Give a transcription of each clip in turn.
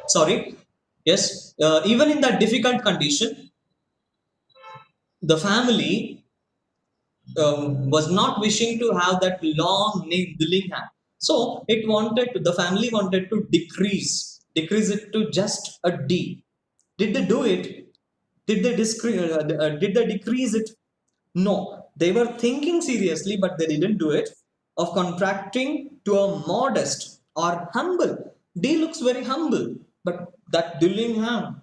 Sorry. Yes. Even in that difficult condition, the family was not wishing to have that long name Dillingham. So the family wanted to decrease it to just a D. Did they do it? Did they decrease it? No, they were thinking seriously, but they didn't do it. Of contracting to a modest or humble. D looks very humble, but that Dillingham,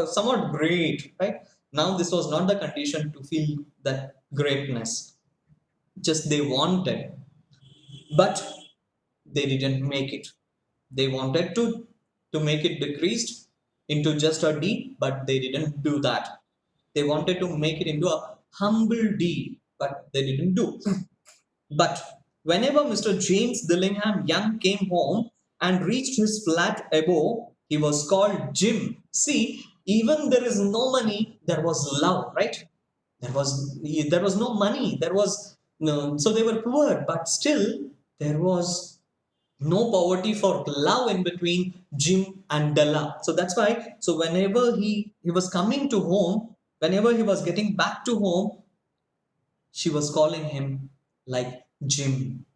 somewhat great, right? Now, this was not the condition to feel that greatness. Just they wanted, but they didn't make it. They wanted to make it decreased into just a D, but they didn't do that. They wanted to make it into a humble D, but they didn't do. But whenever Mr. James Dillingham Young came home and reached his flat above, he was called Jim. See, even there is no money, there was love, right? There was no money. There was no, so they were poor, but still there was no poverty for love in between Jim and Della. So that's why. So whenever he was coming to home, whenever he was getting back to home, she was calling him like Jim.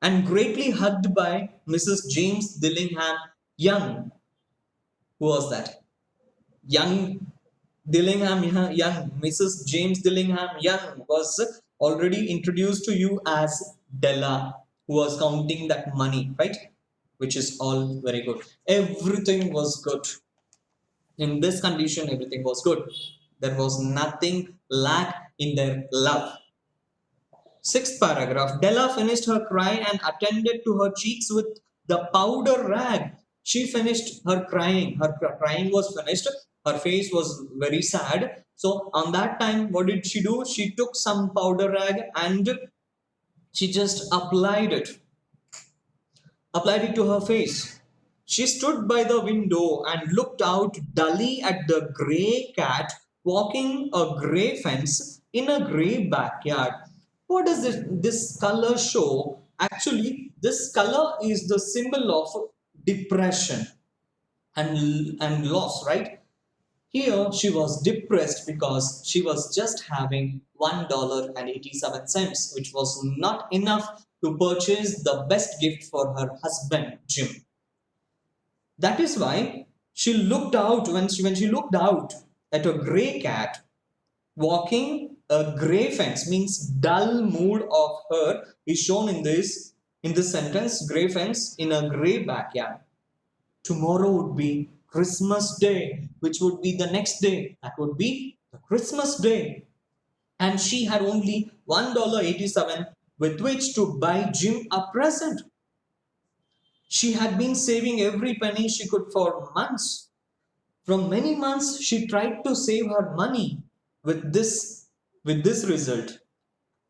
And greatly hugged by Mrs. James Dillingham Young. Who was that? Young Young, Mrs. James Dillingham Young was already introduced to you as Della, who was counting that money, right? Which is all very good. Everything was good. In this condition, everything was good. There was nothing lack in their love. Sixth paragraph. Della finished her cry and attended to her cheeks with the powder rag. She finished her crying. Her crying was finished. Her face was very sad. So, on that time, what did she do? She took some powder rag and she just applied it to her face. She stood by the window and looked out dully at the grey cat walking a grey fence in a grey backyard. What does this color show? Actually, this color is the symbol of depression and loss, right? Here she was depressed because she was just having $1.87, which was not enough to purchase the best gift for her husband, Jim. That is why she looked out when she looked out at a grey cat walking a grey fence means dull mood of her is shown in this sentence grey fence in a grey backyard. Tomorrow would be Christmas Day, which would be the next day. That would be the Christmas Day. And she had only $1.87 with which to buy Jim a present. She had been saving every penny she could for months. From many months, she tried to save her money with this result.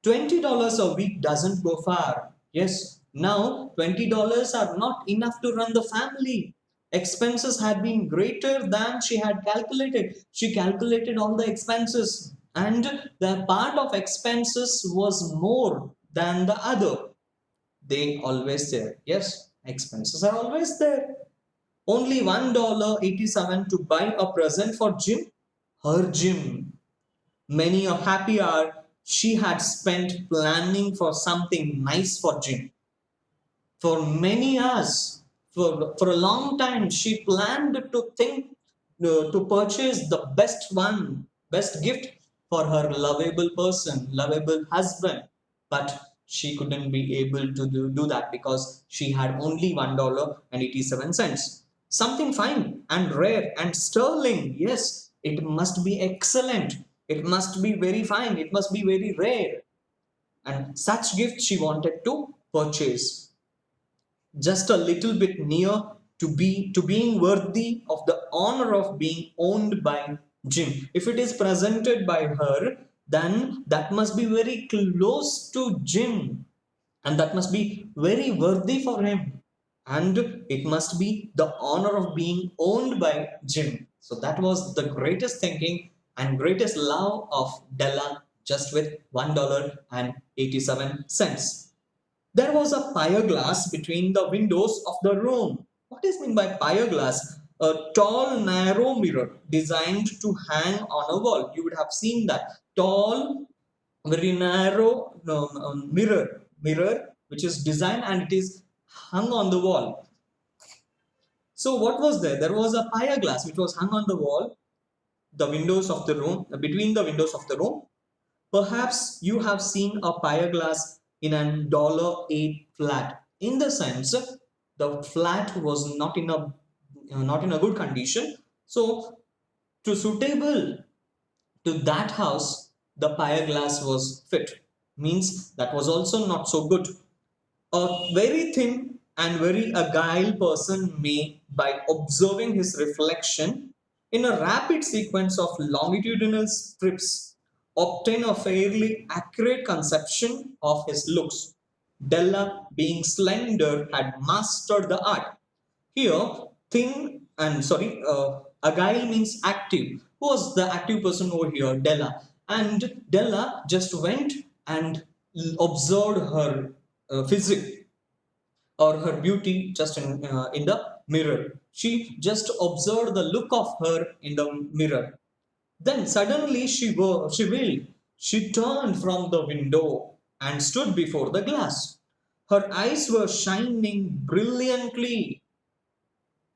$20 a week doesn't go far. Yes, now $20 are not enough to run the family. Expenses had been greater than she had calculated. She calculated all the expenses, and the part of expenses was more than the other. They always there. Yes, expenses are always there. Only $1.87 to buy a present for Jim. Her Jim. Many a happy hour she had spent planning for something nice for Jim. For many hours, for a long time, she planned to purchase the best gift for her lovable person, lovable husband. But she couldn't be able to do that because she had only $1.87. Something fine and rare and sterling. Yes, it must be excellent. It must be very fine. It must be very rare. And such gift she wanted to purchase just a little bit near to being worthy of the honor of being owned by Jim. If it is presented by her, then that must be very close to Jim, and that must be very worthy for him, and it must be the honor of being owned by Jim. So that was the greatest thinking and greatest love of Della just with $1.87. There was a fire glass between the windows of the room. What is meant by pyre glass? A tall, narrow mirror designed to hang on a wall. You would have seen that tall, very narrow mirror which is designed and it is hung on the wall. So what was there? There was a pyre glass which was hung on the wall, the windows of the room, between the windows of the room. Perhaps you have seen a pyre glass in an $8 flat. In the sense, the flat was not in a good condition. So, to suitable to that house, the pyre glass was fit. Means that was also not so good. A very thin and very agile person may, by observing his reflection in a rapid sequence of longitudinal strips, obtain a fairly accurate conception of his looks. Della, being slender, had mastered the art. Here, thin and agile means active. Who was the active person over here? Della. And Della just went and observed her physique or her beauty just in the mirror. She just observed the look of her in the mirror. Then suddenly she willed. She turned from the window and stood before the glass. Her eyes were shining brilliantly,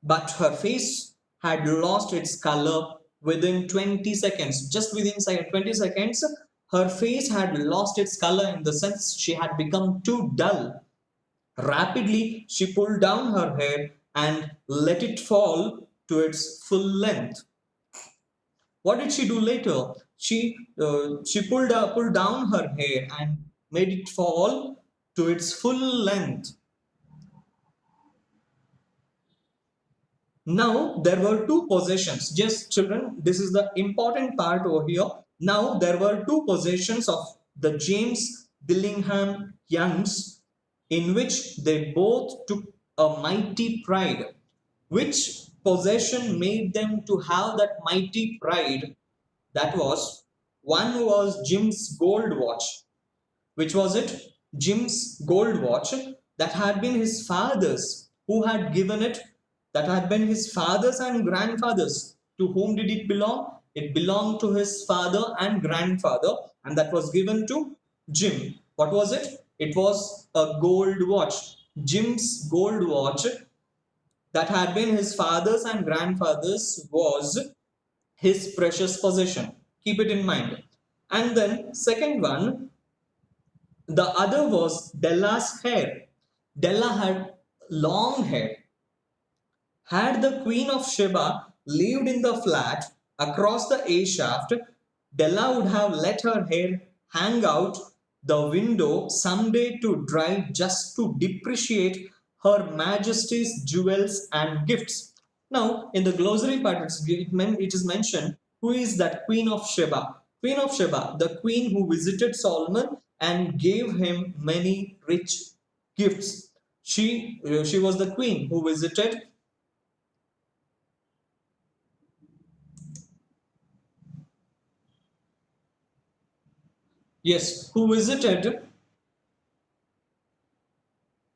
but her face had lost its color within 20 seconds. Just within 20 seconds, her face had lost its color in the sense she had become too dull. Rapidly, she pulled down her hair and let it fall to its full length. What did she do later? She pulled down her hair and made it fall to its full length. Now there were two possessions. Just children, this is the important part over here. Now there were two possessions of the James Dillingham Youngs in which they both took a mighty pride. Which possession made them to have that mighty pride? That was, one was Jim's gold watch. Which was it? Jim's gold watch that had been his father's. Who had given it? That had been his father's and grandfather's. To whom did it belong? It belonged to his father and grandfather, and that was given to Jim. What was it? It was a gold watch. Jim's gold watch that had been his father's and grandfather's was his precious possession. Keep it in mind. And then, second one, the other was Della's hair. Della had long hair. Had the Queen of Sheba lived in the flat across the A shaft, Della would have let her hair hang out the window someday to dry just to depreciate Her Majesty's jewels and gifts. Now, in the glossary part, it is mentioned who is that Queen of Sheba. Queen of Sheba, the queen who visited Solomon and gave him many rich gifts. She was the queen who visited. Yes, who visited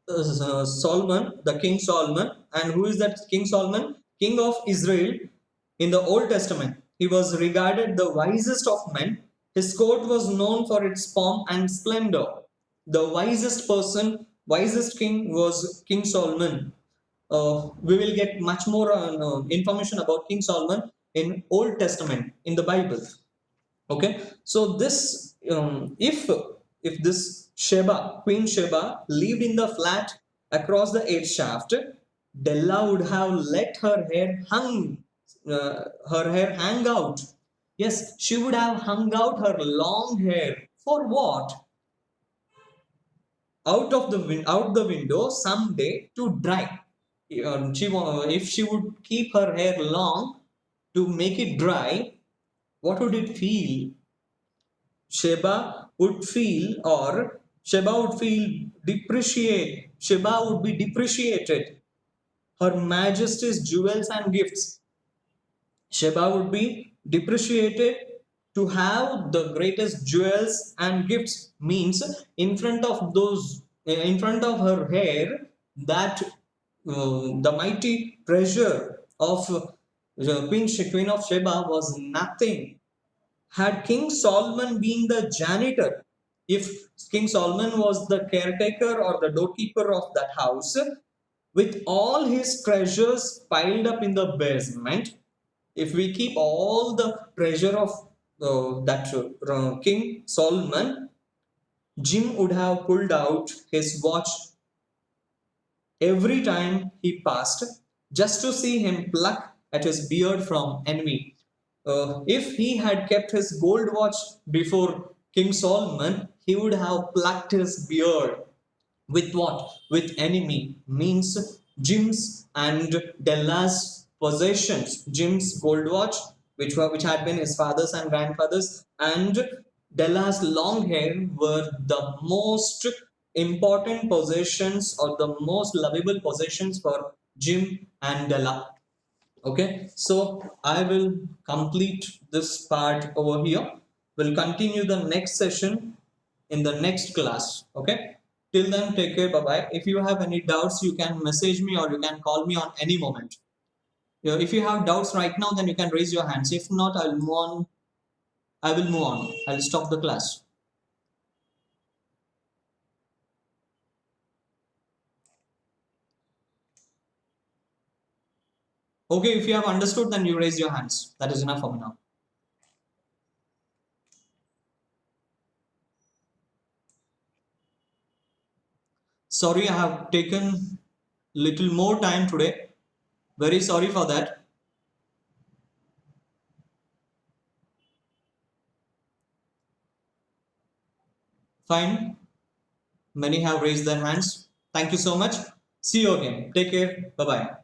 Solomon, the King Solomon. And who is that King Solomon? King of Israel in the Old Testament. He was regarded the wisest of men. His court was known for its pomp and splendor. The wisest person, wisest king was King Solomon. We will get much more information about King Solomon in Old Testament in the Bible. Okay, so this if this Sheba, Queen Sheba, lived in the flat across the 8th shaft, Della would have let her hair hang out. Yes, she would have hung out her long hair for what? Out the window someday to dry. If she would keep her hair long to make it dry, what would it feel? Sheba would feel, or Sheba would feel depreciate. Sheba would be depreciated. Her Majesty's jewels and gifts. Sheba would be depreciated to have the greatest jewels and gifts. Means in front of her hair, that the mighty treasure of Queen of Sheba was nothing. Had King Solomon been the janitor, if King Solomon was the caretaker or the doorkeeper of that house, with all his treasures piled up in the basement, if we keep all the treasure of that King Solomon, Jim would have pulled out his watch every time he passed, just to see him pluck at his beard from envy. If he had kept his gold watch before King Solomon, he would have plucked his beard. With what? With enemy. Means Jim's and Della's possessions. Jim's gold watch, which had been his father's and grandfather's, and Della's long hair were the most important possessions or the most lovable possessions for Jim and Della. Okay, so I will complete this part over here. We'll continue the next session in the next class. Okay, till then, take care. Bye bye. If you have any doubts, you can message me or you can call me on any moment. If you have doubts right now, then you can raise your hands. If not, I'll move on. I will move on. I'll stop the class. Okay, if you have understood, then you raise your hands. That is enough for me now. Sorry, I have taken little more time today. Very sorry for that. Fine. Many have raised their hands. Thank you so much. See you again. Take care. Bye bye.